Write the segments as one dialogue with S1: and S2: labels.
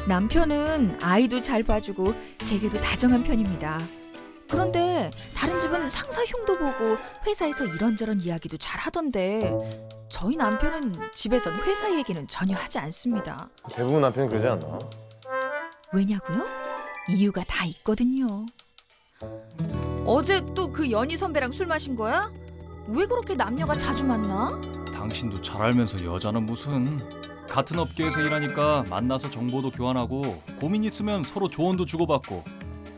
S1: 남편은 아이도 잘 봐주고 제게도 다정한 편입니다. 그런데 다른 집은 상사 흉도 보고 회사에서 이런저런 이야기도 잘 하던데 저희 남편은 집에선 회사 얘기는 전혀 하지 않습니다.
S2: 대부분 남편이 그러지 않나?
S1: 왜냐고요? 이유가 다 있거든요. 어제 또 그 연희 선배랑 술 마신 거야? 왜 그렇게 남녀가 자주 만나?
S3: 당신도 잘 알면서 여자는 무슨. 같은 업계에서 일하니까 만나서 정보도 교환하고 고민 있으면 서로 조언도 주고받고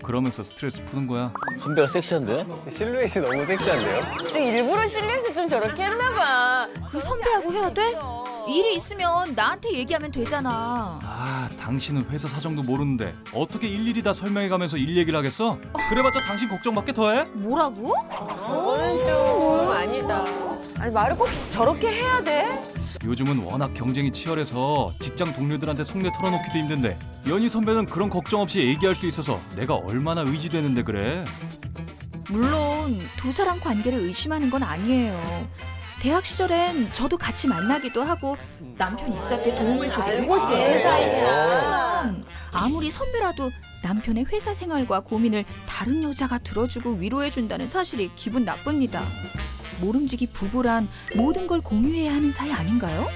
S3: 그러면서 스트레스 푸는 거야.
S4: 선배가 섹시한데?
S2: 실루엣이 너무 섹시한데요?
S5: 일부러 실내에서 좀 저렇게 했나 봐.
S1: 그 선배하고 해야 돼? 일이 있으면 나한테 얘기하면 되잖아.
S3: 아, 당신은 회사 사정도 모르는데 어떻게 일일이 다 설명해가면서 일 얘기를 하겠어? 그래봤자 당신 걱정받게 더해?
S1: 뭐라고?
S5: 그거는 좀 아니다. 아니 말을 꼭 저렇게 해야 돼?
S3: 요즘은 워낙 경쟁이 치열해서 직장 동료들한테 속내 털어놓기도 힘든데 연희 선배는 그런 걱정 없이 얘기할 수 있어서 내가 얼마나 의지되는데 그래.
S1: 물론 두 사람 관계를 의심하는 건 아니에요. 대학 시절엔 저도 같이 만나기도 하고 남편 입사 때 도움을 주기도
S5: 알고
S1: 했고
S5: 지낸 사이구나.
S1: 하지만 아무리 선배라도 남편의 회사 생활과 고민을 다른 여자가 들어주고 위로해준다는 사실이 기분 나쁩니다. 모름지기 부부란 모든 걸 공유해야 하는 사이 아닌가요?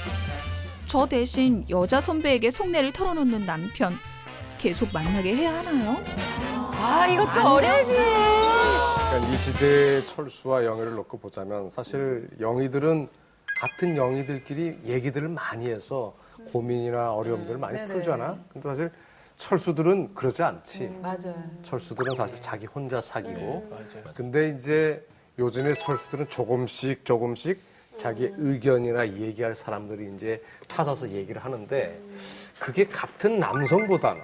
S1: 저 대신 여자 선배에게 속내를 털어놓는 남편 계속 만나게 해야 하나요?
S5: 아 이것도 어려지.
S6: 그러니까 이 시대의 철수와 영희를 놓고 보자면 사실 영희들은 같은 영희들끼리 얘기들을 많이 해서 고민이나 어려움들을 많이 풀잖아. 근데 사실 철수들은 그러지 않지.
S5: 맞아요.
S6: 철수들은 사실 자기 혼자 사귀고. 근데 이제 요즘의 철수들은 조금씩 자기 의견이나 얘기할 사람들이 이제 찾아서 얘기를 하는데 그게 같은 남성보다는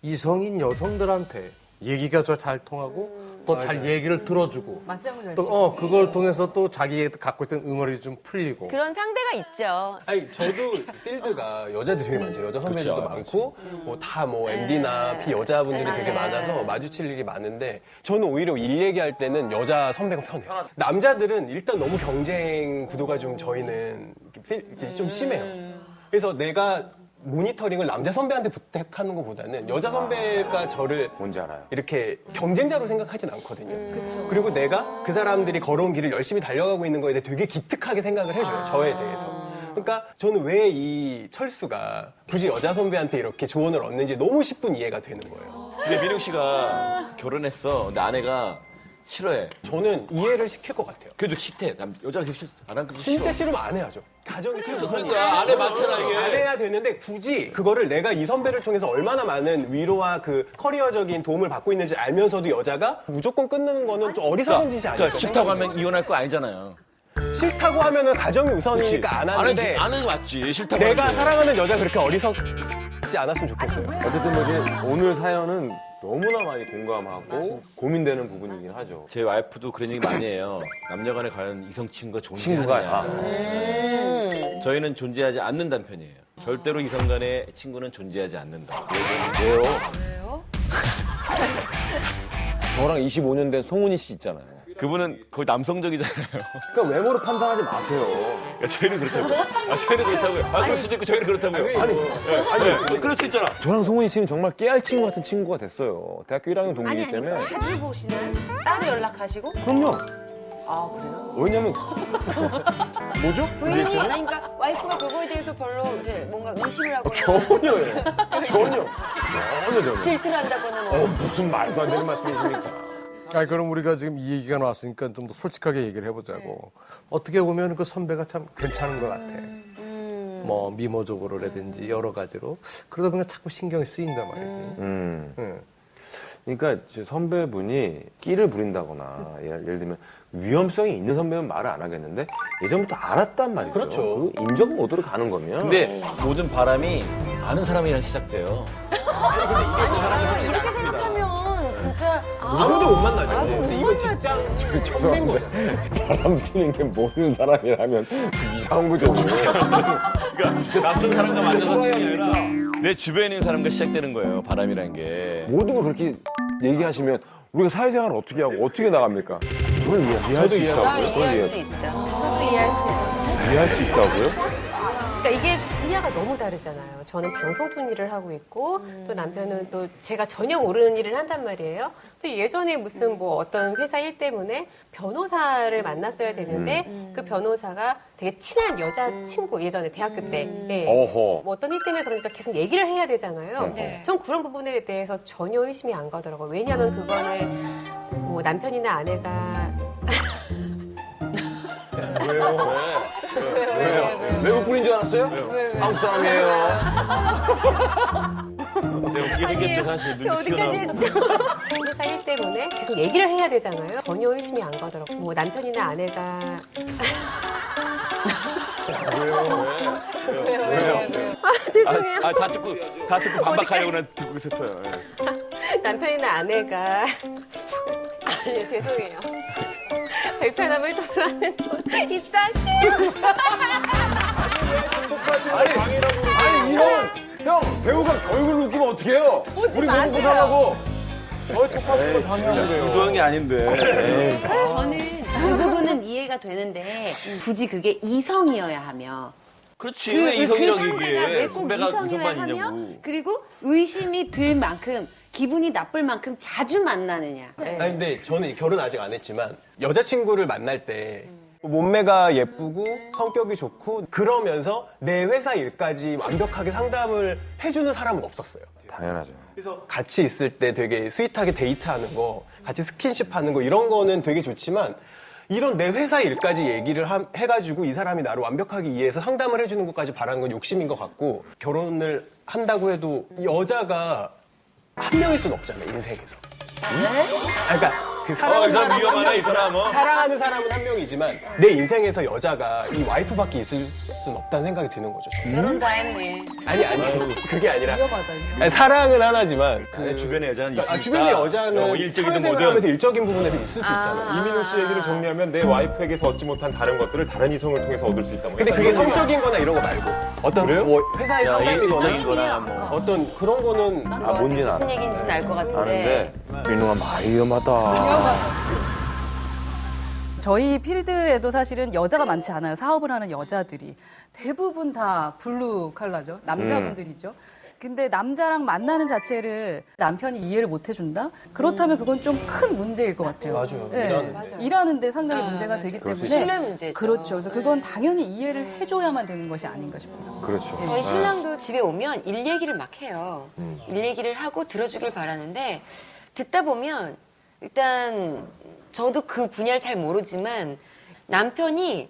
S6: 이성인 여성들한테 얘기가 더 잘 통하고 또 잘 얘기를 들어주고
S5: 맞장구 잘
S6: 또 그걸 통해서 또 자기 갖고 있던 응어리 좀 풀리고
S5: 그런 상대가 있죠.
S7: 아니 저도 필드가 여자들이 되게 많죠. 여자 선배들도 많고 뭐 다 뭐 MD나 P 여자분들이 되게 많아서 마주칠 일이 많은데 저는 오히려 일 얘기할 때는 여자 선배가 편해요. 남자들은 일단 너무 경쟁 구도가 좀 저희는 이렇게 좀 심해요. 그래서 내가 모니터링을 남자 선배한테 부탁하는 것보다는 여자 선배가 저를
S2: 뭔지 알아요.
S7: 이렇게 경쟁자로 생각하진 않거든요. 그리고 내가 그 사람들이 걸어온 길을 열심히 달려가고 있는 거에 대해 되게 기특하게 생각을 해줘요. 저에 대해서. 그러니까 저는 왜 이 철수가 굳이 여자 선배한테 이렇게 조언을 얻는지 너무 10분 이해가 되는 거예요.
S4: 근데 민욱 씨가 결혼했어. 근데 아내가 싫어해.
S7: 저는 이해를 시킬 것 같아요.
S4: 그래도 싫대. 여자가 안 하는 것도
S7: 진짜
S4: 싫어.
S7: 싫으면 안 해야죠. 가정이 최우선이에요.
S4: 그러니까 아내 많잖아 이게.
S7: 안 해야 되는데 굳이 그거를 내가 이 선배를 통해서 얼마나 많은 위로와 그 커리어적인 도움을 받고 있는지 알면서도 여자가 무조건 끊는 거는 좀 어리석은 짓이 아닐까.
S4: 그러니까 싫다고 하면 이혼할 거 아니잖아요.
S7: 싫다고 하면은 가정이 우선이니까 안 하는데
S4: 안 하는 게 맞지. 싫다고
S7: 내가
S4: 하는데.
S7: 사랑하는 여자 그렇게 어리석지 않았으면 좋겠어요.
S2: 어쨌든 뭐 이제 오늘 사연은 너무나 많이 공감하고 고민되는 부분이긴 하죠.
S4: 제 와이프도 그런 얘기 많이 해요. 남녀간에 과연 이성 친구가
S2: 친구가
S4: 존재하느냐. 저희는 존재하지 않는다는 편이에요. 절대로 이성 간의 친구는 존재하지 않는다.
S2: 왜요? 저랑 25년 된 송은이 씨 있잖아요.
S4: 그분은 거의 남성적이잖아요.
S2: 그러니까 외모로 판단하지 마세요.
S4: 그러니까 저희는 그렇다고요. 저희는 그렇다고요. 그럴 수도 있고 저희는 그렇다고요. 아니, 그럴 수 있잖아.
S2: 저랑 송은이 씨는 정말 깨알 친구 같은 친구가 됐어요. 대학교 1학년 동기이기 때문에.
S5: 자주 보시나요? 따로 연락하시고?
S2: 그럼요.
S5: 아 그래요?
S2: 왜냐면 뭐죠?
S5: 부인이 아니 그러니까 와이프가 그거에 대해서 별로 이렇게 뭔가 의심을 하거나
S2: 전혀요. 전혀.
S5: 질투를 한다거나 뭐.
S2: 무슨 말도 안 되는 말씀이십니까?
S6: 아니, 그럼 우리가 지금 이 얘기가 나왔으니까 좀 더 솔직하게 얘기를 해보자고. 어떻게 보면 그 선배가 참 괜찮은 것 같아. 뭐 미모적으로라든지 여러 가지로. 그러다 보니까 자꾸 신경이 쓰인단 말이지.
S2: 그러니까 제 선배분이 끼를 부린다거나 예를 들면 위험성이 있는 선배면 말을 안 하겠는데 예전부터 알았단 말이죠.
S7: 그렇죠.
S2: 그 인정 모드로 가는 거면.
S4: 근데 모든 바람이 아는 사람이랑 시작돼요.
S5: 이렇게 생각하면 진짜
S7: 아무도 못 만나죠. 근데 이건 직장 선배인 거죠.
S2: 바람 피는 게 모르는 사람이라면 이상한 거죠.
S4: 그러니까 낯선 사람과 만나서 치는 게 아니라 내 주변에 있는 사람과 시작되는 거예요. 바람이라는 게.
S2: 모든 걸 그렇게 얘기하시면 우리가 사회생활을 어떻게 하고 어떻게 나갑니까? 저는 이해할 수 있다고요.
S5: 이해할 수 있다. 저도 이해할 수 있다.
S2: 이해할 수 있다고요?
S5: 그러니까 이게 그냥 분야가 너무 다르잖아요. 저는 방송 쪽 일을 하고 있고 또 남편은 또 제가 전혀 모르는 일을 한단 말이에요. 또 예전에 무슨 뭐 어떤 회사 일 때문에 변호사를 만났어야 되는데 그 변호사가 되게 친한 여자친구 예전에 대학교 때 예.
S2: 어허.
S5: 뭐 어떤 일 때문에 그러니까 계속 얘기를 해야 되잖아요.
S2: 네.
S5: 전 그런 부분에 대해서 전혀 의심이 안 가더라고요. 왜냐하면 그거는 뭐 남편이나 아내가
S2: 왜요? 외국 분인 줄 알았어요? 한국 사람이에요.
S4: 제가 웃기게 생겼죠, 사실. 눈이
S5: 어디까지
S4: 튀어나오고.
S5: 했죠? 회사 일 때문에 계속 얘기를 해야 되잖아요. 전혀 의심이 안 가더라고요. 뭐 남편이나 아내가
S4: 왜요?
S5: 죄송해요.
S4: 다 듣고 반박하려고 난 듣고 있었어요. 예.
S5: 남편이나 아내가 아니 죄송해요. 불편함을 덜어하는 이 자식.
S2: 아니 형 배우가 얼굴 웃기면 어떡해요? 우리 너무
S5: 마세요.
S2: 고생하고. 똑같은 걸 방해하는
S4: 의도한 게 아닌데.
S8: 저는 그 부분은 이해가 되는데 굳이 그게 이성이어야 하며
S4: 그렇지. 왜 이성이라고
S8: 상대가
S4: 얘기해?
S8: 왜 꼭
S4: 선배가
S8: 이성이어야
S4: 무슨
S8: 하며
S4: 말이냐고.
S8: 그리고 의심이 들 만큼 기분이 나쁠 만큼 자주 만나느냐.
S7: 아니 근데 저는 결혼 아직 안 했지만 여자친구를 만날 때 몸매가 예쁘고 성격이 좋고 그러면서 내 회사 일까지 완벽하게 상담을 해주는 사람은 없었어요.
S2: 당연하죠.
S7: 그래서 같이 있을 때 되게 스윗하게 데이트하는 거, 같이 스킨십 하는 거 이런 거는 되게 좋지만 이런 내 회사 일까지 얘기를 해가지고 이 사람이 나를 완벽하게 이해해서 상담을 해주는 것까지 바라는 건 욕심인 것 같고 결혼을 한다고 해도 여자가 한 명일 수는 없잖아요, 인생에서. 그러니까 그
S4: 이 사람 위험하네, 이 사람.
S7: 사랑하는 사람은 한 명이지만 내 인생에서 여자가 이 와이프밖에 있을 수는 없다는 생각이 드는 거죠. 저는.
S8: 결혼 다 했네.
S7: 아니 그게 아니라 아니, 사랑은 하나지만
S4: 내 주변에 여자는 있으니까.
S7: 주변의 여자는
S4: 일적이든
S7: 사회생활하면서
S4: 뭐든.
S7: 일적인 부분에서 있을 수 있잖아요.
S9: 이민호 씨 얘기를 정리하면 내 와이프에게서 얻지 못한 다른 것들을 다른 이성을 통해서 얻을 수 있다. 뭐
S7: 근데
S9: 약간
S7: 그게
S9: 이런 얘기야.
S7: 성적인 거나 이런 거 말고 어떤
S9: 그래요?
S7: 뭐 회사의 상담이거나
S4: 일적인 거나 뭐.
S7: 어떤 그런 거는
S2: 뭔지는
S8: 무슨
S2: 알아.
S8: 얘기인지는 알 것 같은데.
S2: 아는데 민호가 많이 위험하다.
S10: 저희 필드에도 사실은 여자가 많지 않아요. 사업을 하는 여자들이. 대부분 다 블루 칼라죠. 남자분들이죠. 근데 남자랑 만나는 자체를 남편이 이해를 못 해준다? 그렇다면 그건 좀 큰 문제일 것 같아요.
S7: 맞아요.
S10: 네.
S7: 일하는데.
S10: 일하는데 상당히 문제가 되기 때문에.
S8: 신뢰 문제죠.
S10: 그렇죠. 그래서 그건 당연히 이해를 해줘야만 되는 것이 아닌가 싶어요.
S2: 그렇죠.
S5: 저희 신랑도 집에 오면 일 얘기를 막 해요. 일 얘기를 하고 들어주길 바라는데 듣다 보면 일단 저도 그 분야를 잘 모르지만 남편이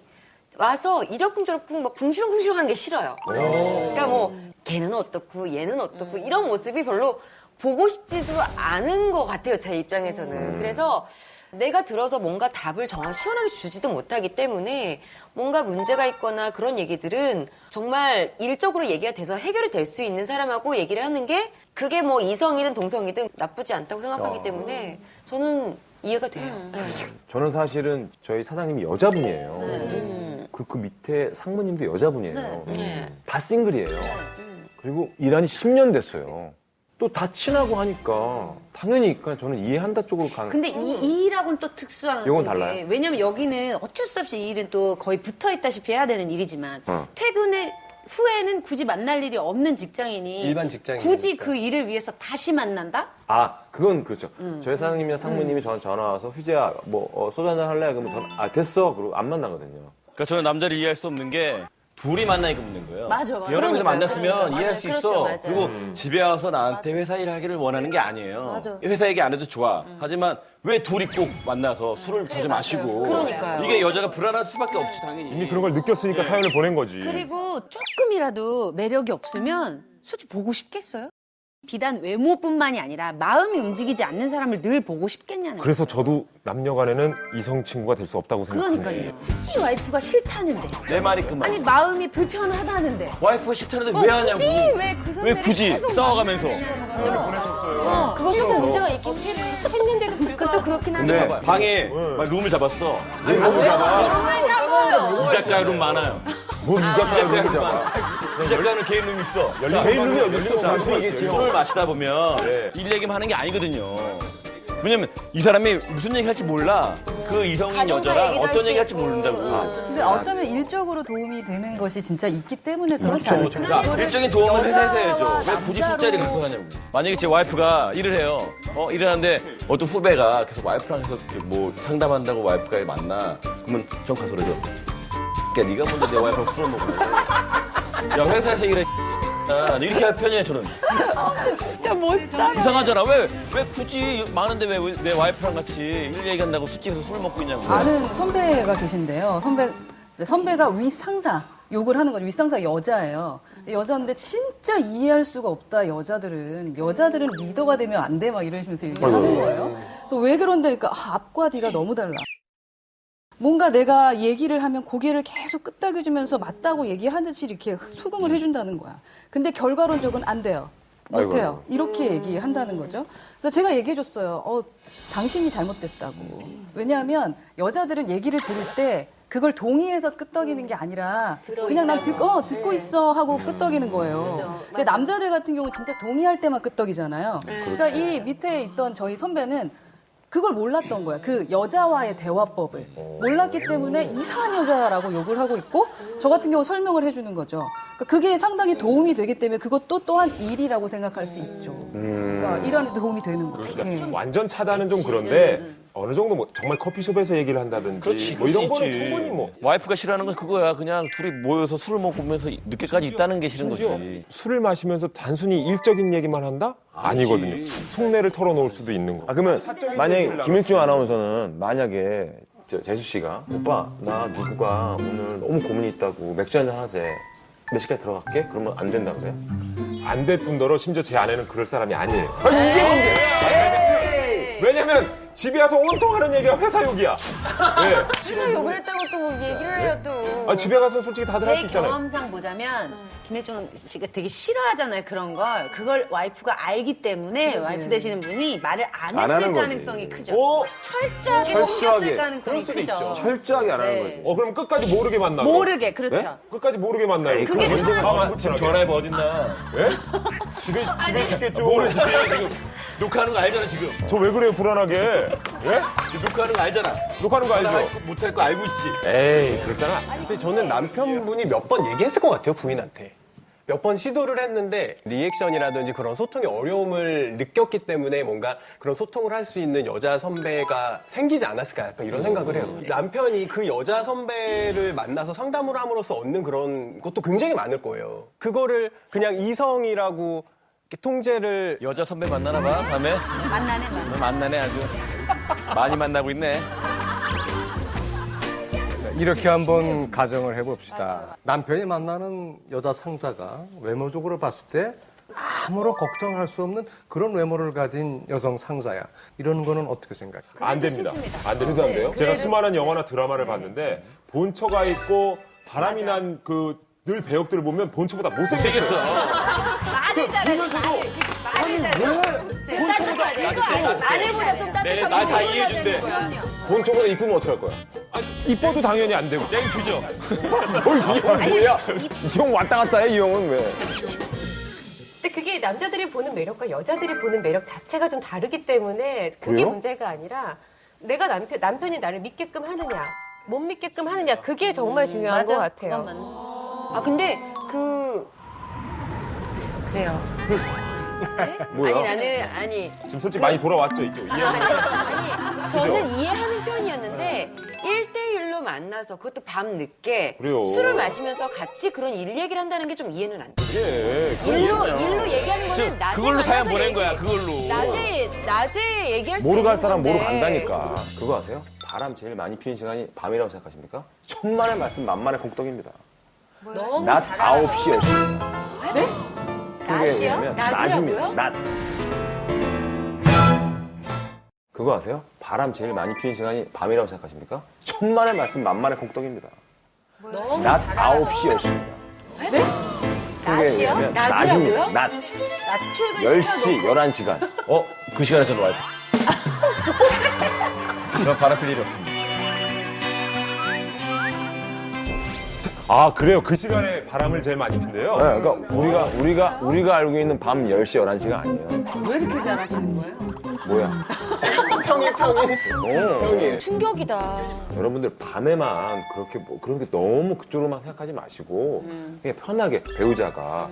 S5: 와서 이러쿵저러쿵 막 궁시렁궁시렁하는 게 싫어요. 그러니까 뭐 걔는 어떻고 얘는 어떻고 이런 모습이 별로 보고 싶지도 않은 것 같아요. 제 입장에서는. 그래서 내가 들어서 뭔가 답을 정말 시원하게 주지도 못하기 때문에 뭔가 문제가 있거나 그런 얘기들은 정말 일적으로 얘기가 돼서 해결이 될 수 있는 사람하고 얘기를 하는 게 그게 뭐 이성이든 동성이든 나쁘지 않다고 생각하기 때문에 저는 이해가 돼요. 네.
S2: 저는 사실은 저희 사장님이 여자분이에요. 그 밑에 상무님도 여자분이에요.
S8: 네.
S2: 다 싱글이에요. 그리고 일한 지 10년 됐어요. 또 다 친하고 하니까 당연히 그러니까 저는 이해한다 쪽으로 가는.
S8: 근데 이 일하고는 또 특수한
S2: 이건
S8: 게
S2: 달라요?
S8: 왜냐면 여기는 어쩔 수 없이 이 일은 또 거의 붙어 있다시피 해야 되는 일이지만
S2: 어.
S8: 퇴근에 후에는 굳이 만날 일이 없는 직장인이
S7: 일반 직장인
S8: 굳이 그 일을 위해서 다시 만난다?
S2: 아, 그건 그렇죠. 저희 사장님이나 상무님이 저한테 전화 와서 휴재야, 소주 한잔 할래? 그러면 저는 됐어. 그러고 안 만나거든요.
S4: 그러니까 저는 남자를 이해할 수 없는 게 둘이 만나니까 문제인 거예요.
S8: 맞아.
S4: 여러 명이서
S8: 그러니까요.
S4: 만났으면 이해할 수
S8: 그렇죠,
S4: 있어.
S8: 맞아요.
S4: 그리고 집에 와서 나한테 회사 일 하기를 원하는 게 아니에요.
S8: 맞아.
S4: 회사 얘기 안 해도 좋아. 하지만 왜 둘이 꼭 만나서 술을 자주 마시고.
S8: 그러니까요.
S4: 이게 여자가 불안할 수밖에 없지, 당연히.
S9: 이미 그런 걸 느꼈으니까 사연을 보낸 거지.
S8: 그리고 조금이라도 매력이 없으면 솔직히 보고 싶겠어요? 비단 외모뿐만이 아니라 마음이 움직이지 않는 사람을 늘 보고 싶겠냐는
S9: 그래서 저도 남녀 간에는 이성 친구가 될 수 없다고 생각하는
S8: 그러니까요. 굳이 와이프가 싫다는데
S4: 내 말이 그 말.
S8: 아니 마음이 불편하다는데
S4: 와이프가 싫다는데 왜 하냐고.
S8: 왜
S4: 굳이 싸워가면서.
S5: 그것도 문제가 있긴 했는데도 불구하고 그렇긴
S2: 근데
S5: 한데
S4: 방에 막 룸을 잡았어. 이자카 룸 많아요.
S2: 뭐
S4: 이자카 룸 많아. 이자카는 개인 룸 있어.
S2: 개인 룸이 어딨어?
S4: 술을 마시다 보면 일 얘기만 하는 게 아니거든요. 왜냐면 이 사람이 무슨 얘기 할지 몰라. 그 이성인
S5: 가정사
S4: 여자랑
S5: 얘기도
S4: 어떤
S5: 할
S4: 얘기 할지
S5: 수도 있고.
S4: 모른다고.
S10: 근데 어쩌면 일적으로 도움이 되는 것이 진짜 있기 때문에 그렇지
S7: 그렇죠,
S10: 않을까?
S4: 야, 일적인 도움은 회사에서 해야죠.
S10: 여자와
S4: 왜 굳이
S10: 남자로-
S4: 술자리 갖고 가냐고. 만약에 제 와이프가 일을 해요. 일을 하는데 어떤 후배가 계속 와이프랑 해서 뭐 상담한다고 와이프가 만나. 그러면 형 가서 그러죠. 야, 네가 먼저 내 와이프랑 술을 먹어. 야, 회사에서 일해. 이렇게 할 편이에요, 저는.
S5: 진짜 멋있다.
S4: 이상하잖아. 왜 굳이 많은데 왜 내 와이프랑 같이 일 얘기한다고 술집에서 술 먹고 있냐고.
S10: 아는 선배가 계신데요. 선배가 윗상사 욕을 하는 거죠. 윗상사 여자예요. 여자인데 진짜 이해할 수가 없다. 여자들은 리더가 되면 안 돼. 막 이러시면서 얘기하는 거예요. 그래서 왜 그런데 그러니까 앞과 뒤가 너무 달라. 뭔가 내가 얘기를 하면 고개를 계속 끄덕여주면서 맞다고 얘기하듯이 이렇게 수긍을 해준다는 거야. 근데 결과론적은 안 돼요. 못해요. 이렇게 얘기한다는 거죠. 그래서 제가 얘기해줬어요. 당신이 잘못됐다고. 왜냐하면 여자들은 얘기를 들을 때 그걸 동의해서 끄떡이는 게 아니라 그냥 난 듣고 있어 하고 끄떡이는 거예요. 근데 남자들 같은 경우는 진짜 동의할 때만 끄떡이잖아요. 그러니까 이 밑에 있던 저희 선배는 그걸 몰랐던 거야. 그 여자와의 대화법을. 몰랐기 때문에 이상한 여자라고 욕을 하고 있고 저 같은 경우 설명을 해주는 거죠. 그러니까 그게 상당히 도움이 되기 때문에 그것도 또한 일이라고 생각할 수 있죠. 그러니까 일하는 데 도움이 되는 거죠.
S9: 그러니까
S10: 예.
S9: 완전 차단은 좀 그런데 어느 정도 뭐 정말 커피숍에서 얘기를 한다든지
S4: 그렇지,
S9: 뭐 이런
S4: 그럴 수
S9: 거는
S4: 있지.
S9: 충분히 뭐
S4: 와이프가 싫어하는 건 그거야. 그냥 둘이 모여서 술을 먹으면서 늦게까지 있다는 게 싫은
S9: 심지어
S4: 거지.
S9: 술을 마시면서 단순히 일적인 얘기만 한다? 아니거든요. 속내를 털어놓을 수도 있는 거.
S2: 그러면 만약에 김일중 아나운서는 만약에 재수 씨가 오빠 나 누구가 오늘 너무 고민이 있다고 맥주 한잔 하재. 몇 시까지 들어갈게? 그러면 안 된다 그래요?
S9: 안 될 뿐더러 심지어 제 아내는 그럴 사람이 아니에요. 이게 문제예요. 왜냐면 집에 와서 온통 하는 얘기가 회사 욕이야. 예.
S5: 회사 욕을 했다고 또 뭐 얘기를 해요 또.
S9: 집에 가서 솔직히 다들 할 수
S8: 제
S9: 있잖아요.
S8: 경험상 보자면 김혜정 씨가 되게 싫어하잖아요 그런 걸. 그걸 와이프가 알기 때문에 와이프 되시는 분이 말을 안
S2: 안
S8: 했을
S2: 하는 거지.
S8: 가능성이 크죠.
S9: 오,
S8: 철저하게
S2: 철저하게.
S8: 숨겼을 가능성이
S9: 그럴 수도
S8: 크죠.
S9: 있죠.
S2: 철저하게 안 하는
S8: 네.
S2: 거지.
S9: 그럼 끝까지 모르게 만나고.
S8: 모르게 그렇죠.
S9: 네? 끝까지 모르게 만나요.
S8: 그게 편하지.
S4: 지금 전화해봐 어딨나.
S9: 예? 집에 있겠죠.
S4: 모르지 지금. 녹화하는 거 알잖아 지금.
S9: 저 왜 그래요 불안하게? 예?
S4: 지금 녹화하는 거 알잖아.
S9: 녹화하는 거 알죠?
S4: 못할 거 알고 있지.
S9: 에이 그렇잖아.
S7: 근데 저는 남편분이 몇 번 얘기했을 것 같아요, 부인한테. 몇 번 시도를 했는데 리액션이라든지 그런 소통의 어려움을 느꼈기 때문에 뭔가 그런 소통을 할 수 있는 여자 선배가 생기지 않았을까 약간 이런 생각을 해요. 남편이 그 여자 선배를 만나서 상담을 함으로써 얻는 그런 것도 굉장히 많을 거예요. 그거를 그냥 이성이라고 이렇게 통제를
S4: 여자 선배 만나나 봐 다음에. 만나네 아주. 많이 만나고 있네.
S6: 이렇게 한번 가정을 해봅시다. 남편이 만나는 여자 상사가 외모적으로 봤을 때 아무런 걱정할 수 없는 그런 외모를 가진 여성 상사야. 이런 거는 어떻게 생각해요?
S9: 안 됩니다.
S8: 싫습니다.
S9: 안 됩니다. 안 돼요. 제가 수많은 영화나 드라마를 봤는데 본처가 있고 바람이 난 그 늘 배역들을 보면 본처보다 못생겼어.
S8: 말을 잘하지.
S5: 아내보다 좀 따뜻하게
S4: 나 다 이해해준대.
S2: 본처보다 이쁘면 어떡할 거야?
S9: 이뻐도 당연히 안 되고.
S4: 땡큐죠.
S2: 이 형은 뭐야? 이 형 왔다 갔다 해, 이 형은 왜?
S11: 근데 그게 남자들이 보는 매력과 여자들이 보는 매력 자체가 좀 다르기 때문에 그게
S2: 그래요?
S11: 문제가 아니라 내가 남편이 나를 믿게끔 하느냐 못 믿게끔 하느냐 그게 정말 중요한 것 같아요.
S8: 그것만.
S5: 근데 그래요.
S2: 뭐야?
S5: 아니
S9: 지금 솔직히 많이 돌아왔죠 이쪽.
S5: 저는 이해하는 편이었는데 1대1로 만나서 그것도 밤 늦게
S9: 그래요.
S5: 술을 마시면서 같이 그런 일 얘기를 한다는 게 좀 이해는 안 돼요.
S9: 예.
S5: 일로 얘기하는 거는 낮에
S4: 그걸로 사연
S5: 만나서
S4: 보낸 거야 그걸로.
S5: 낮에 얘기할 수
S2: 모르 갈
S5: 있는
S2: 사람 모르
S5: 건데.
S2: 간다니까. 그거 아세요? 바람 제일 많이 피는 시간이 밤이라고 생각하십니까? 천만의 말씀 만만의 공덕입니다.
S5: 너무
S2: 낮
S5: 잘하는
S2: 9시 10시. 네?
S5: 낮이요? 낮이라고요?
S2: 낮. 그거 아세요? 바람 제일 많이 피는 시간이 밤이라고 생각하십니까? 천만의 말씀 만만의 공덕입니다.
S5: 너무
S2: 낮
S5: 잘하는
S2: 9시 10시입니다.
S5: 네? 낮이요? 낮이라고요?
S2: 낮
S5: 낮 출근
S2: 10시 11시간.
S4: 그 시간에 저는 와이프. 저 바람 필 일이 없습니다.
S9: 아 그래요? 그 시간에 바람을 제일 많이 핀대요?
S2: 네, 그러니까 우리가 알고 있는 밤 10시, 11시가 아니에요.
S10: 왜 이렇게 잘하시는 거예요?
S2: 뭐야?
S7: 평일.
S5: 충격이다.
S2: 여러분들 밤에만 그렇게 너무 그쪽으로만 생각하지 마시고 그냥 편하게 배우자가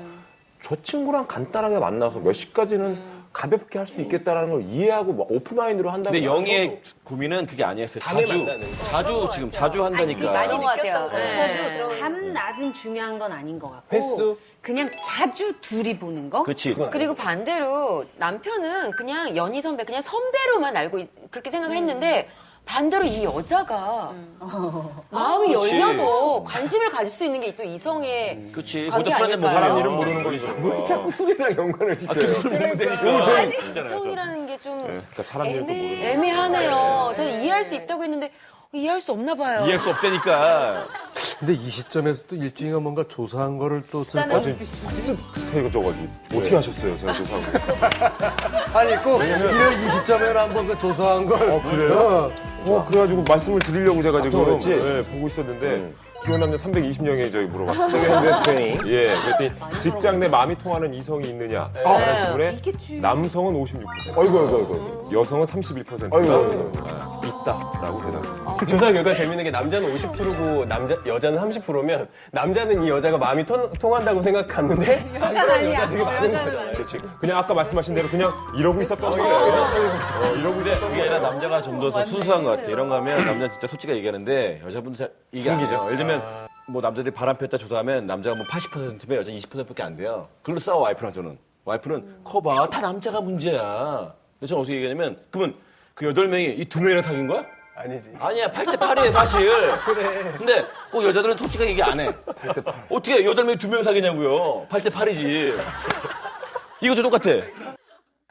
S2: 저 친구랑 간단하게 만나서 몇 시까지는 가볍게 할 수 있겠다라는 걸 이해하고 막 오픈마인드로 한다고.
S4: 근데 영희의 고민은 그게 아니었어요.
S7: 밤에 만나는 거.
S4: 자주 한다니까.
S5: 많이 느꼈던 거.
S8: 저도 밤낮은 중요한 건 아닌 것 같고
S7: 횟수?
S8: 그냥 자주 둘이 보는 거.
S4: 그렇지.
S5: 그리고 반대로 남편은 그냥 연희 선배, 그냥 선배로만 그렇게 생각을 했는데 반대로 이 여자가 마음이
S4: 그치.
S5: 열려서 관심을 가질 수 있는 게 또 이성의
S4: 그렇지.
S5: 관계
S4: 그것도
S5: 아닐까요?
S4: 사람
S2: 이름 모르는 거죠. 왜 자꾸 술이랑 연관을 지켜요?
S5: 아니, 이성이라는 게 좀
S2: 그러니까 사람 이름도 모르는.
S5: 애매하네요. 저는 이해할 수 있다고 했는데 이해할 수 없나 봐요.
S4: 이해할 수 없다니까.
S6: 근데 이 시점에서 또 일종의 뭔가 조사한 거를 또
S5: 일단은
S9: 이거 저거지. 어떻게 하셨어요? 저희 조사하고.
S6: 아니 꼭 이런 이 시점에는 한번 그 조사한 걸.
S9: 그래요? 그래가지고 말씀을 드리려고 제가 지금
S2: 그랬지?
S9: 보고 있었는데 기혼 남녀 320명에 저희 물어봤어요.
S2: 세계인데 트레이닝.
S9: 예, 그랬더니 직장 내 마음이 통하는 이성이 있느냐? 라는 질문에 남성은 56%,
S2: 아이고.
S9: 여성은 31%가
S2: 아이고.
S9: 있다라고 대답했어요.
S7: 조사 결과 재밌는 게 남자는 50%고 여자는 30%면 남자는 이 여자가 마음이 통한다고 생각하는데 안 그런 여자 되게 많은 거잖아요.
S9: 그렇지. 그냥 아까 말씀하신 대로 그냥 이러고 있었던 거예요. 이러고
S4: 근데 그게 아니라 남자가 좀 더 순수한 것 같아. 이런 거 하면 남자 진짜 솔직하게 얘기하는데 여자분들 잘 이게 숨기죠. 예를 들면 뭐 남자들이 바람 폈다 조사하면 남자가 뭐 80%면 여자 20%밖에 안 돼요. 그걸로 싸워 와이프랑 저는. 와이프는 커봐 다 남자가 문제야. 근데 저는 어떻게 얘기하냐면 그러면 그 8명이 이 2명이랑 사귄 거야?
S7: 아니지.
S4: 아니야 8대 8이에요 사실. 그래. 근데 꼭 여자들은 솔직하게 얘기 안 해. 8대 8. 어떻게 8명이 2명 사귀냐고요. 8대 8이지. 이것도 똑같아.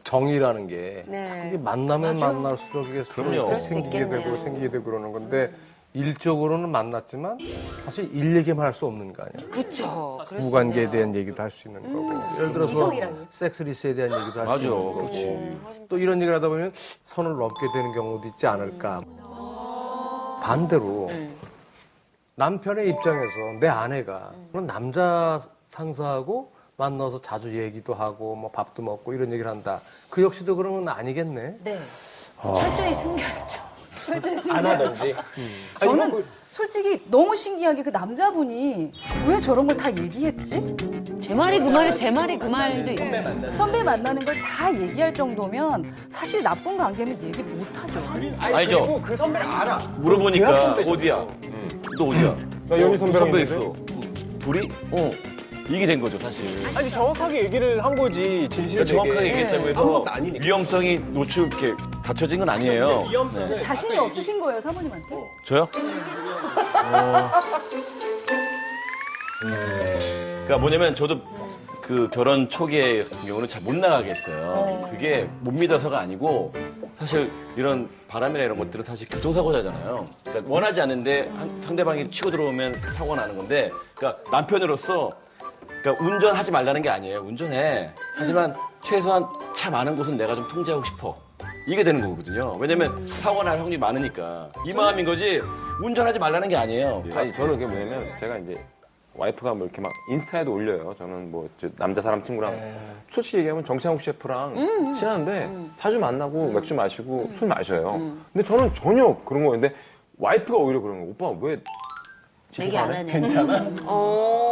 S6: 정이라는 게
S5: 네.
S6: 이게 만나면 만날수록 이게
S4: 그럼요.
S6: 생기게 되고 그러는 건데 일적으로는 만났지만 사실 일 얘기만 할 수 없는 거 아니야.
S5: 그쵸.
S6: 부부관계에 대한 얘기도 할 수 있는 거고 예를 들어서 섹스리스에 대한 얘기도 할 수 있는 거고
S4: 그렇지.
S6: 또 이런 얘기를 하다 보면 선을 넘게 되는 경우도 있지 않을까. 반대로 남편의 입장에서 내 아내가 그런 남자 상사하고 만나서 자주 얘기도 하고 뭐 밥도 먹고 이런 얘기를 한다. 그 역시도 그러면 아니겠네.
S8: 네. 철저히 숨겨야죠.
S10: 철저히
S7: 안
S10: 숨겨야죠.
S7: 하든지.
S10: 저는 솔직히 너무 신기하게 그 남자분이 왜 저런 걸 다 얘기했지?
S8: 제 말이 그 말이 제 말이 그 말도 있어요.
S10: 선배 만나는 걸 다 얘기할 정도면 사실 나쁜 관계면 얘기 못 하죠.
S4: 아니죠.
S7: 그리고 그 선배를 알아.
S4: 물어보니까
S7: 대학 선배죠.
S4: 어디야? 너 어디야?
S9: 나 연희 선배랑
S4: 선배
S9: 있는데?
S4: 있어. 둘이? 이게 된 거죠 사실.
S7: 아니 정확하게 얘기를 한 거지 진실되게.
S4: 정확하게 얘기했다고 해서
S7: 아무것도 아니니까.
S4: 위험성이 이렇게 닫혀진 건 아니에요.
S10: 근데 자신이 없으신 거예요, 사모님한테?
S4: 저요? 그러니까 뭐냐면 저도 그 결혼 초기의 경우는 잘 못 나가게 했어요. 그게 못 믿어서가 아니고 사실 이런 바람이나 이런 것들은 사실 교통사고잖아요. 그러니까 원하지 않는데 상대방이 치고 들어오면 사고가 나는 건데 그러니까 남편으로서 그러니까 운전하지 말라는 게 아니에요. 운전해. 하지만 최소한 차 많은 곳은 내가 좀 통제하고 싶어. 이게 되는 거거든요. 왜냐면 사고가 날 확률이 많으니까. 이 마음인 거지 운전하지 말라는 게 아니에요.
S2: 아니 저는 그게 뭐냐면 제가 이제 와이프가 뭐 이렇게 막 인스타에도 올려요. 저는 뭐 저 남자 사람 친구랑 솔직히 얘기하면 정창욱 셰프랑 친한데 자주 만나고 맥주 마시고 술 마셔요. 근데 저는 전혀 그런 거였는데 와이프가 오히려 그런 거. 오빠 왜
S8: 얘기 안
S2: 질투하네?
S8: 하네.
S7: 괜찮아?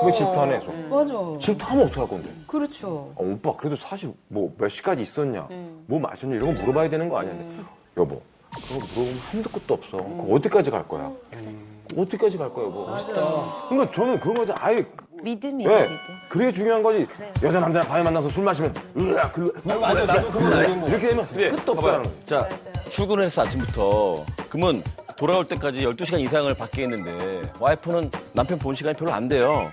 S2: 왜 질투하네? 그래서
S10: 맞아.
S2: 질투하면 어떡할 건데?
S10: 그렇죠.
S2: 오빠 그래도 사실 뭐 몇 시까지 있었냐? 뭐 마셨냐? 이런 거 물어봐야 되는 거 아니야? 여보 그거 물어보면 한도 끝도 없어. 그거 어디까지 갈 거야? 어디까지 갈 거야 여보? 멋있다. 그러니까 저는 그런 거지 아예
S8: 믿음이죠,
S2: 네.
S8: 믿음.
S2: 그게 중요한 거지. 여자 남자랑 밤에 만나서 술 마시면
S7: 맞아 나도 그건 알고.
S2: 이렇게 되면 끝도 없다는 거야.
S4: 자, 출근을 해서 아침부터 그러면 돌아올 때까지 12시간 이상을 밖에 있는데 와이프는 남편 본 시간이 별로 안 돼요.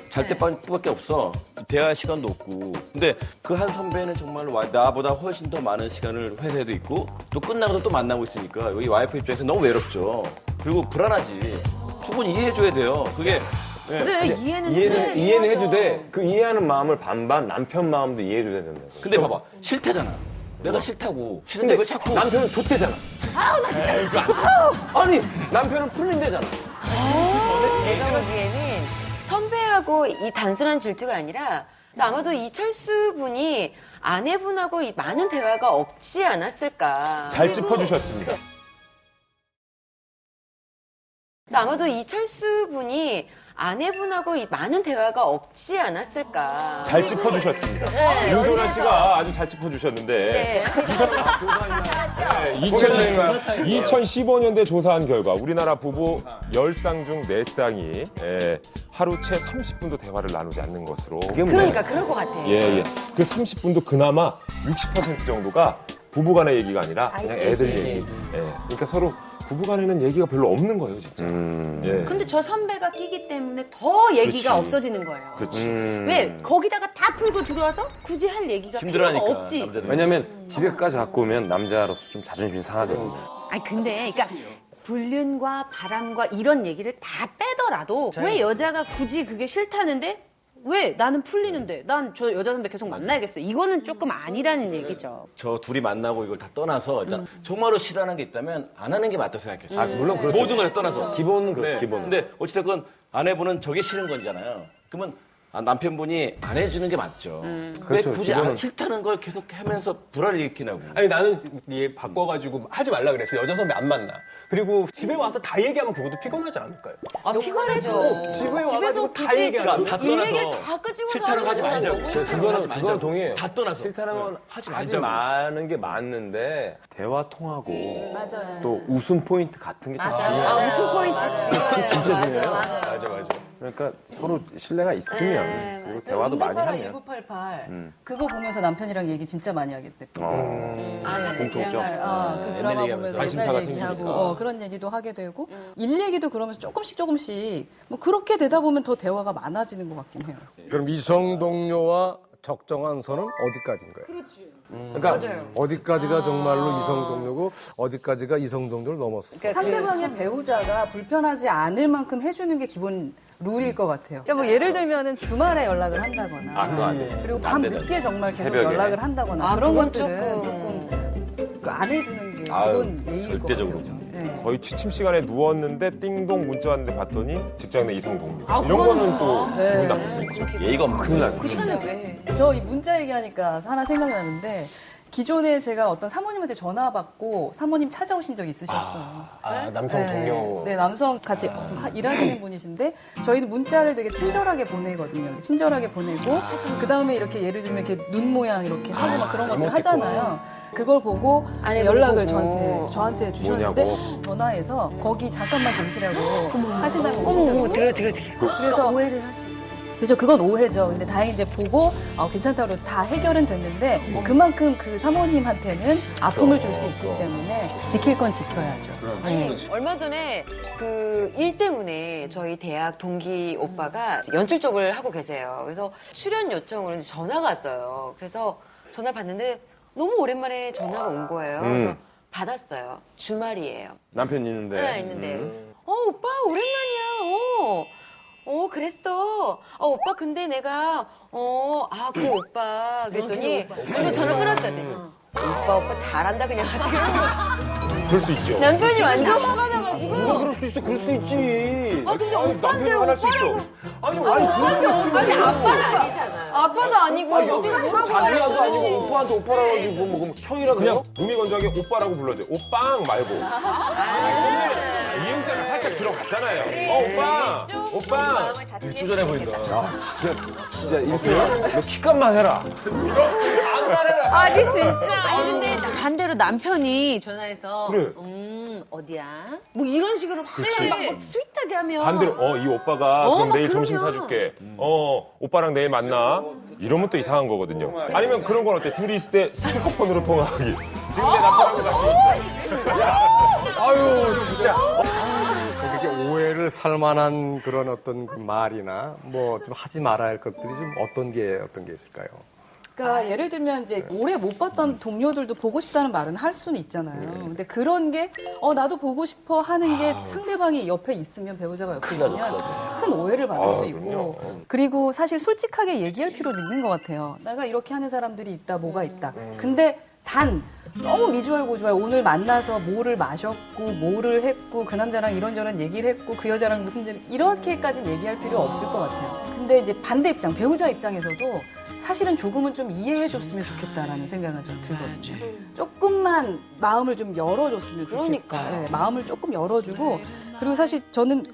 S4: 잘 때밖에 없어. 대화할 시간도 없고. 근데 그 한 선배는 정말로 나보다 훨씬 더 많은 시간을 회사에도 있고 또 끝나고도 또 만나고 있으니까 여기 와이프 입장에서 너무 외롭죠. 그리고 불안하지. 충분히 이해해줘야 돼요. 그게
S8: 그래,
S2: 이해는 해주되 그 이해하는 마음을 반반 남편 마음도 이해해줘야 된다.
S4: 근데 봐봐. 싫대잖아. 내가 싫다고. 싫은데 왜 자꾸
S2: 남편은 좋대잖아. 아니 남편은 풀린대잖아.
S5: 내가 보기에는 선배하고 이 단순한 질투가 아니라 아마도 이철수 분이 아내분하고 이 많은 대화가 없지 않았을까.
S9: 잘 짚어주셨습니다.
S5: 아마도 이철수 분이 아내분하고 이 많은 대화가 없지 않았을까.
S9: 잘 짚어주셨습니다.
S5: 네,
S9: 윤소라
S5: 어디서-
S9: 씨가 아주 잘 짚어주셨는데
S5: 네.
S9: 2015년대 조사한 결과 우리나라 부부 10쌍 중 4쌍이 하루 채 30분도 대화를 나누지 않는 것으로.
S5: 그러니까 그럴 것 같아.
S9: 예. 그 30분도 그나마 60% 정도가 부부간의 얘기가 아니라 그냥 애들 얘기. 예. 그러니까 서로 부부간에는 얘기가 별로 없는 거예요, 진짜. 예.
S8: 근데 저 선배가 끼기 때문에 더 얘기가
S9: 그렇지.
S8: 없어지는 거예요.
S9: 그렇지.
S8: 왜? 거기다가 다 풀고 들어와서 굳이 할 얘기가
S4: 힘들어하니까.
S8: 필요가 없지.
S4: 남자들은.
S2: 왜냐면 집에까지 갖고 오면 남자로서 좀 자존심이 상하거든요.
S8: 아니 근데 그러니까 불륜과 바람과 이런 얘기를 다 빼더라도 왜 여자가 굳이 그게 싫다는데 왜 나는 풀리는데 난 저 여자 선배 계속 만나야겠어. 이거는 조금 아니라는 얘기죠.
S4: 저 둘이 만나고 이걸 다 떠나서 일단 정말로 싫어하는 게 있다면 안 하는 게 맞다고 생각해요.
S2: 아, 물론 그렇죠.
S4: 모든 걸 떠나서.
S2: 기본은 그렇죠,
S4: 네.
S2: 기본은.
S4: 근데 어찌됐건 아내분은 저게 싫은 거잖아요. 그러면 남편분이 안 해주는 게 맞죠. 왜
S2: 그렇죠,
S4: 굳이
S2: 기본은.
S4: 싫다는 걸 계속 하면서 불화를 일으키냐고.
S7: 아니 나는 이게 바꿔가지고 하지 말라 그랬어. 여자 선배 안 만나. 그리고 집에 와서 다 얘기하면 그것도 피곤하지 않을까요?
S5: 아, 피곤하죠.
S7: 집에
S5: 집에서
S7: 와가지고 다
S5: 굳이
S7: 얘기하면
S4: 다
S5: 이 얘기를
S4: 떠나서
S5: 다 끄집어서
S4: 싫다는 거 하지
S5: 하는
S4: 말자고.
S5: 거고.
S4: 싫다는 거 하지 말자고.
S2: 그건 동의해요.
S4: 다 떠나서.
S2: 싫다는 건
S4: 하지
S2: 하지
S4: 말자고.
S2: 마는 게 맞는데 대화 통하고
S10: 맞아요.
S2: 또 웃음 포인트 같은 게 참 중요해요.
S5: 아, 무슨 포인트
S2: 진짜 중요해요.
S7: 맞아.
S2: 그러니까 서로 신뢰가 있으면 그리고 대화도 많이
S10: 응답하라
S2: 하면
S10: 1988 그거 보면서 남편이랑 얘기 진짜 많이 하겠대.
S2: 공통점.
S10: 그 드라마
S4: 옛날
S10: 보면서
S9: 관심사가
S10: 옛날 얘기하고
S9: 생기니까.
S10: 그런 얘기도 하게 되고 일 얘기도 그러면서 조금씩 뭐 그렇게 되다 보면 더 대화가 많아지는 것 같긴 해요.
S6: 그럼 이성 동료와 적정한 선은 어디까지인가요?
S2: 그러니까
S6: 어디까지가 정말로 이성 동료고 어디까지가 이성 동료를 넘었어?
S10: 상대방의 배우자가 불편하지 않을 만큼 해주는 게 기본 룰일 것 같아요. 그러니까 뭐 예를 들면은 주말에 연락을 한다거나
S2: 그거 안 돼.
S10: 그리고 밤 늦게 정말 계속
S2: 새벽에.
S10: 연락을 한다거나
S5: 아,
S10: 그런
S5: 그건
S10: 것들은
S5: 조금
S10: 조금 안 해주는 게
S4: 아유,
S10: 기본 예의일 것
S4: 절대적으로.
S10: 같아요. 네.
S9: 거의 취침 시간에 누웠는데 띵동 문자 왔는데 봤더니 직장 내 이성 동료.
S5: 아,
S9: 이런 거는 또
S10: 네.
S9: 기분 나쁠 수 있죠.
S4: 예의가 없는
S2: 큰일 나요.
S5: 그 시간에 왜 해?
S10: 저 이 문자 얘기하니까 하나 생각나는데 기존에 제가 어떤 사모님한테 전화 받고 사모님 찾아오신 적이 있으셨어요.
S7: 남성 동료.
S10: 네, 남성 같이 일하시는 분이신데 저희는 문자를 되게 친절하게 보내거든요. 친절하게 보내고 그 다음에 이렇게 예를 들면 이렇게 눈 모양 이렇게 하고 막 그런 것들 하잖아요. 그걸 보고
S5: 아내분
S10: 연락을
S5: 보고.
S10: 저한테 주셨는데
S2: 뭐냐고?
S10: 전화해서 거기 잠깐만 계시라고 하신다고
S5: 어머,
S10: 오신 적이 있어요. 그래서
S5: 오해를 하시.
S10: 그래서 그건 오해죠. 근데 다행히 이제 보고 괜찮다고 다 해결은 됐는데 그만큼 그 사모님한테는 아픔을 줄 수 있기 때문에 지킬 건 지켜야죠. 네.
S5: 얼마 전에 그 일 때문에 저희 대학 동기 오빠가 연출 쪽을 하고 계세요. 그래서 출연 요청으로 이제 전화가 왔어요. 그래서 전화를 받는데 너무 오랜만에 전화가 온 거예요. 그래서 받았어요. 주말이에요.
S2: 남편 있는데.
S5: 네, 있는데. 오빠, 오랜만이야. 그랬어. 오빠, 근데 내가, 그 오빠. 그랬더니, 그리고 전화 끊었어요. 오빠 잘한다, 그냥.
S2: 그럴 수 있죠.
S5: 남편이 완전 화가 나가지고.
S2: 누가 그럴 수 있어? 그럴 수 있지.
S5: 근데
S2: 아니,
S5: 오빠인데
S2: 남편이 화날 수 있죠.
S5: 아니, 그럴 수 있지. 아니, 아빠는 아니잖아. 아빠도 아니고, 어디가 뭐라고
S2: 자기야도 아니고
S5: 그러지.
S2: 오빠한테 오빠라고 하지 뭐 그럼 형이라
S9: 그냥
S2: 그래요?
S9: 눈이 건조하게 오빠라고 불러줘. 오빵 말고. 이응자가 살짝 들어갔잖아요. 오빠.
S4: 주전해 보인다.
S2: 진짜 일수야. 너 키값만 해라.
S5: 아니, 진짜.
S8: 아니 근데 반대로 남편이 전화해서
S9: 그래.
S8: 어디야? 뭐 이런 식으로 막 스윗하게 하면
S9: 반대로 이 오빠가 그럼
S8: 막
S9: 내일 점심
S8: 그러면.
S9: 사줄게. 오빠랑 내일 만나. 이러면 또 이상한 거거든요. 아니면 그런 건 어때? 둘이 있을 때 스피커폰으로 통화하기. 지금 내 남편하고
S2: 아유 진짜.
S6: 그렇게 오해를 살만한 그런 어떤 말이나 뭐 좀 하지 말아야 할 것들이 좀 어떤 게 있을까요?
S10: 그러니까 예를 들면 이제 오래 못 봤던 동료들도 보고 싶다는 말은 할 수는 있잖아요. 근데 그런 게 나도 보고 싶어 하는 게 상대방이 옆에 있으면 배우자가 옆에 있으면 큰 오해를 받을 수 있고 그리고 사실 솔직하게 얘기할 필요도 있는 것 같아요. 내가 이렇게 하는 사람들이 있다, 뭐가 있다. 근데 단 너무 미주알 고주알 오늘 만나서 뭐를 마셨고 뭐를 했고 그 남자랑 이런저런 얘기를 했고 그 여자랑 무슨 일 이렇게까지는 얘기할 필요 없을 것 같아요. 근데 이제 반대 입장, 배우자 입장에서도 사실은 조금은 좀 이해해줬으면 좋겠다라는 생각은 좀 들거든요. 조금만 마음을 좀 열어줬으면 좋겠다.
S5: 그러니까요.
S10: 네, 마음을 조금 열어주고 그리고 사실 저는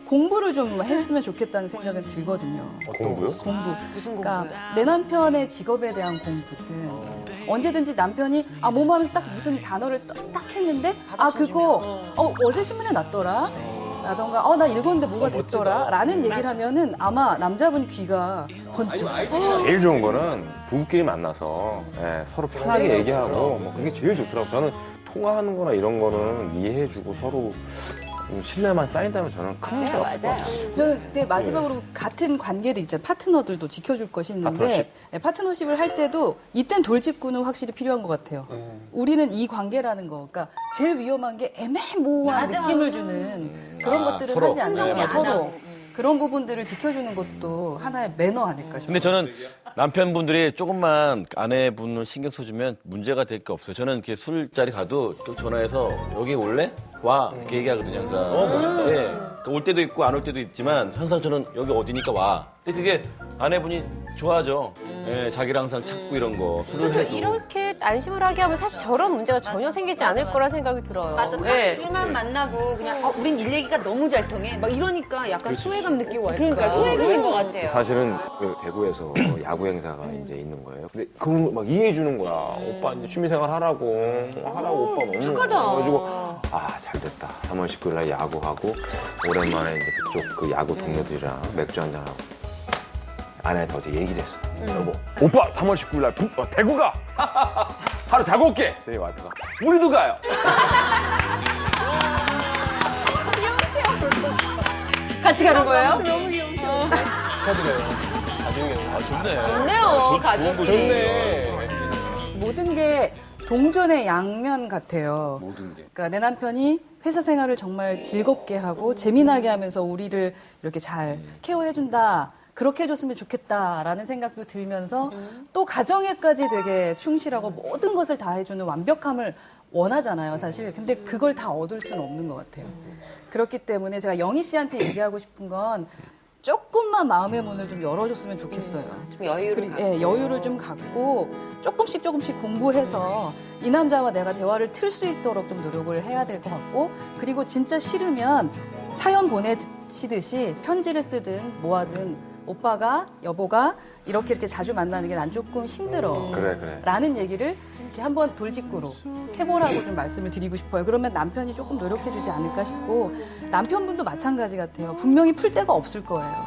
S10: 공부를 좀 했으면 좋겠다는 생각은 들거든요.
S2: 공부요?
S10: 공부.
S5: 무슨
S10: 그러니까
S5: 공부요?
S10: 내 남편의 직업에 대한 공부든 언제든지 남편이 몸하면서 딱 무슨 단어를 딱 했는데 그거 어제 신문에 났더라 라던가 나 읽었는데 뭐가 됐더라 라는 얘기를 하면은 아마 남자분 귀가 번쩍
S2: 제일 좋은 거는 부부끼리 만나서 서로 편하게 얘기하고 뭐 그게 제일 좋더라고요. 저는 통화하는 거나 이런 거는 이해해주고 서로 신뢰만 쌓인다면 저는 큰 문제 없을 것 같아요.
S10: 저는 이제 마지막으로 같은 관계들 있잖아요. 파트너들도 지켜줄 것이 있는데
S2: 파트너십?
S10: 파트너십을 할 때도 이땐 돌직구는 확실히 필요한 것 같아요. 우리는 이 관계라는 거, 그러니까 제일 위험한 게 애매모호한 느낌을 주는 그런 것들을
S4: 서로.
S10: 하지 않는
S4: 네.
S10: 서로. 그런 부분들을 지켜주는 것도 하나의 매너 아닐까 싶어요.
S4: 근데 저는 남편분들이 조금만 아내분을 신경 써주면 문제가 될 게 없어요. 저는 이렇게 술자리 가도 또 전화해서 여기 올래? 와 이렇게 얘기하거든요 항상.
S7: 멋있다.
S4: 예. 올 때도 있고 안 올 때도 있지만 항상 저는 여기 어디니까 와. 근데 그게 아내분이 좋아하죠. 예, 자기랑 항상 찾고 이런 거 술을
S11: 그래서
S4: 해도.
S11: 이렇게 안심을 하게 하면 사실 저런 문제가 전혀 생기지 않을 거란 생각이 들어요.
S8: 맞아.
S11: 네.
S8: 둘만 만나고 그냥 우린 일 얘기가 너무 잘 통해. 막 이러니까 약간 소외감 느끼고 와요.
S5: 그러니까 소외감인 것 같아요.
S2: 사실은 그 대구에서 야구 행사가 이제 있는 거예요. 근데 그걸 막 이해해 주는 거야. 오빠 이제 취미생활 하라고 오빠 너무
S5: 착하다.
S2: 그래가지고 잘 됐다. 3월 19일 날 야구하고 오랜만에 이제 그쪽 그 야구 동료들이랑 맥주 한잔 하고 아내한테 어제 얘기를 했어. 여보, 오빠 3월 19일 날 대구 가. 하루 자고 올게. 그랬더니 와이프가 우리도 가요.
S5: 같이 가는 거예요?
S7: 축하드려요. 나중에.
S4: 좋네.
S5: 좋네요, 가족이.
S7: 좋네.
S10: 모든 게 동전의 양면 같아요. 그러니까 내 남편이 회사 생활을 정말 즐겁게 하고 재미나게 하면서 우리를 이렇게 잘 케어해준다. 그렇게 해줬으면 좋겠다라는 생각도 들면서 또 가정에까지 되게 충실하고 모든 것을 다 해주는 완벽함을 원하잖아요, 사실. 근데 그걸 다 얻을 수는 없는 것 같아요. 그렇기 때문에 제가 영희 씨한테 얘기하고 싶은 건 조금만 마음의 문을 좀 열어줬으면 좋겠어요.
S5: 좀 여유를 갖고.
S10: 여유를 좀 갖고 조금씩 공부해서 이 남자와 내가 대화를 틀 수 있도록 좀 노력을 해야 될 것 같고 그리고 진짜 싫으면 사연 보내시듯이 편지를 쓰든 뭐 하든 오빠가 여보가 이렇게 자주 만나는 게 난 조금 힘들어.
S2: 그래.
S10: 라는 얘기를 이렇게 한번 돌직구로 해보라고 좀 말씀을 드리고 싶어요. 그러면 남편이 조금 노력해주지 않을까 싶고 남편분도 마찬가지 같아요. 분명히 풀 데가 없을 거예요.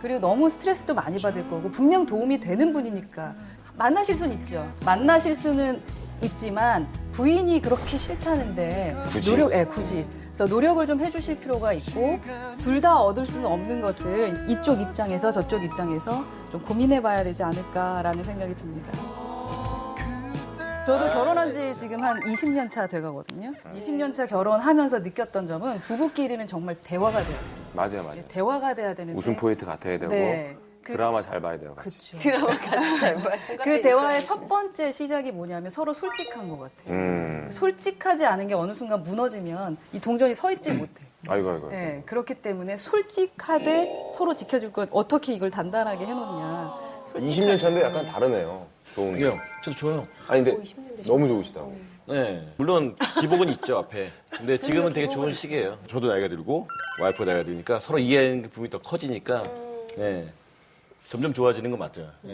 S10: 그리고 너무 스트레스도 많이 받을 거고 분명 도움이 되는 분이니까 만나실 수는 있죠. 만나실 수는 있지만 부인이 그렇게 싫다는데 굳이. 그래서 노력을 좀 해주실 필요가 있고 둘 다 얻을 수는 없는 것을 이쪽 입장에서 저쪽 입장에서 좀 고민해봐야 되지 않을까라는 생각이 듭니다. 저도 결혼한 지 지금 한 20년 차 돼가거든요. 20년 차 결혼하면서 느꼈던 점은 부부끼리는 정말 대화가 돼요.
S2: 맞아요.
S10: 대화가 돼야 되는데
S2: 웃음 포인트 같아야 되고
S10: 네.
S2: 드라마 잘 봐야 돼요. 같이.
S10: 그렇죠. 그 대화의 첫 번째 시작이 뭐냐면 서로 솔직한 것 같아요. 솔직하지 않은 게 어느 순간 무너지면 이 동전이 서 있지 못해.
S2: 아이고.
S10: 네, 그렇기 때문에 솔직하되 서로 지켜줄 것 어떻게 이걸 단단하게 해놓냐.
S2: 20년 차인데 약간 다르네요. 좋은데.
S4: 요 저도 좋아요.
S2: 아니 근데 너무 좋으시다고.
S4: 네. 물론 기복은 있죠 앞에. 근데 지금은 되게 좋은 시기예요. 저도 나이가 들고 와이프가 나이가 들으니까 서로 이해하는 부분이 더 커지니까 네. 점점 좋아지는 건 맞죠. 네.